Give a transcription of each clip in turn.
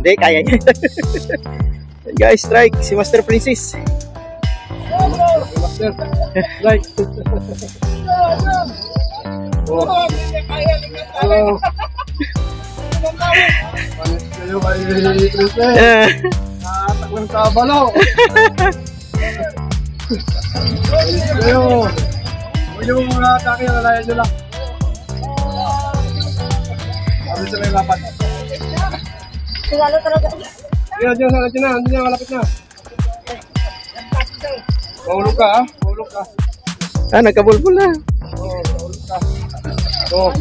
Hindi, kaya niya. Guys, strike si Master Princess. Master, strike. Oh. Oh. Panis kayo kay Princess. Taklang kabalo. Panis kayo. Huwag yung mga atake, nalayan nyo lang. Sabi sa may lapat. Sigalo talaga. Diyan, diyan, malapit na. Mahulog ka, ha? Mahulog ka. Ah, nagkabulbul na. Oo, mahulog ka. Oo.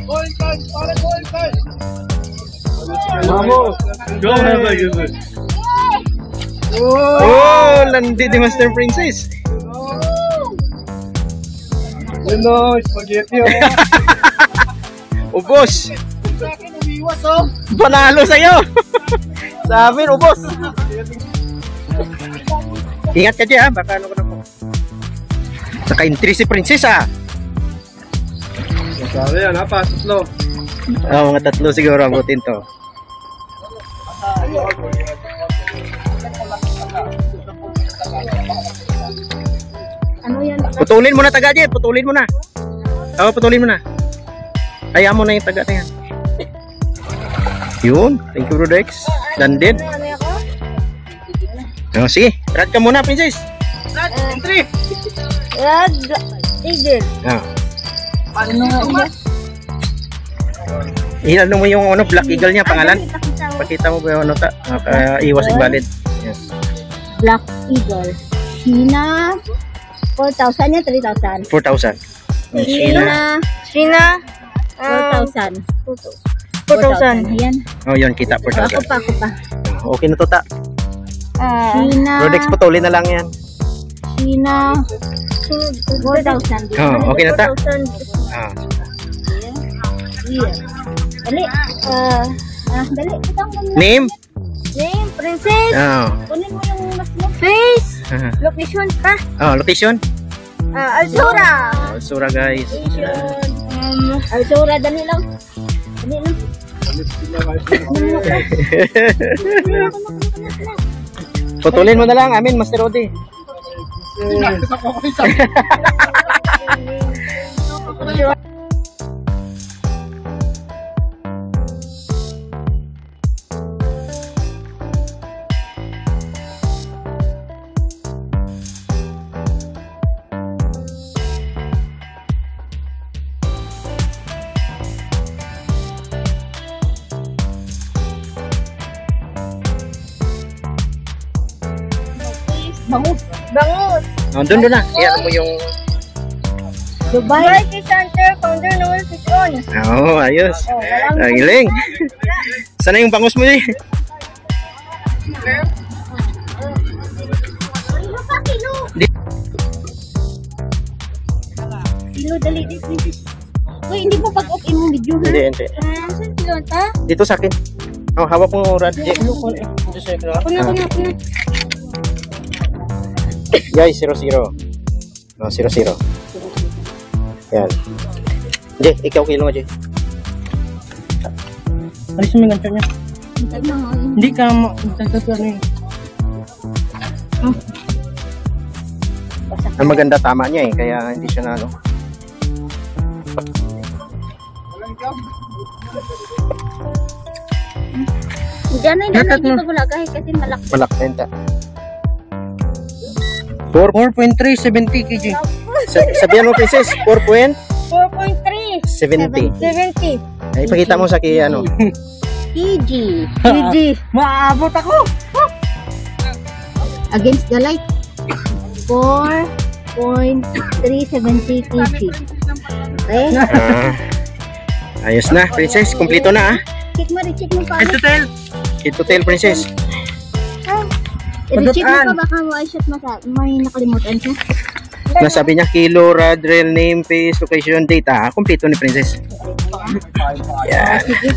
Going time, pare, going time. Vamos. Go, have a Oh, landi di Master Princess. Yun o, spaghetti o. Ubos. Sa akin, umiwas o. Panalo sa'yo. Sa amin, ubos. Ingat ka dyan, ha? Baka ano ko na po. Naka-entry si Princess, ha? Sabi yan, ha? Tatlo. Mga tatlo siguro ang butin to. Ano yan? Putulin mo na taga dyan, putulin mo na. Oo, putulin mo na. Ayaw mo na yung taga na yan. Yun, thank you, Rodex. Landed. Ano ako? Oh, sige, rad ka muna, Princess. Rad, entry. Red Eagle. Ah. Ano nga? Ilan mo yung ano, Black Eagle niya, pangalan? Pakita mo ba yung ano ta? Iwas invalid. Yes. Black Eagle. China. 4,000 yan, 3,000. 4,000. China. 4,000. 4,000. Ayan. Oh, yun, kita, 4,000. Ako pa. Okay na to, ta. China. Rodex, putulin na lang yan. China. 4,000. Oh, okay na ta. 4,000. Ah. Yeah. Dali. Dali. Name? Name, Princess. Oh. Kunin mo yung mas mo. Face. Location pa. Oh, location? Altura. Oh, Sura, guys. Altura, dali lang. Dali lang. Putulin mo na lang, amin, Master Rodi. Bangus. Bangus. Oh, doon na. Iyan mo yung... Dubai Fish Center, founder Noel Fish-on. Oh, ayos. Ang giling. Sana yung bangus mo eh. Kilo, dali. Uy, hindi mo pag-off mo video, ha? Hindi. Saan kilo ta? Dito sa akin. Oh, hawak mo, Rad. Ako na. Guys, 0-0. Oh, 0-0. Yan. Jay, ikaw kilo nga, Jay. Alis mo yung ganito niya. Hindi ka magtagtagtag niya. Ang maganda tama niya eh, kaya hindi siya na ano. Diyan na yung dito wala kahit kasi malaki. Malaki na. 4.370 kg. Sabihan mo, Princess, 4.370. 4.3 Ay, ipakita mo sa kay ano. kg. Maabot ako. Against the light. 4.370 kg. Okay? Ayos na, Princess. Kumpleto na, ah. Check mo pa. Head to tail, Princess. I-check mo pa, baka mo i-shot mo sa may nakalimutan siya. Nasabi niya kilo, rad, rail, name, face, location, data. Kumpleto ni Princess. Yeah. Sige.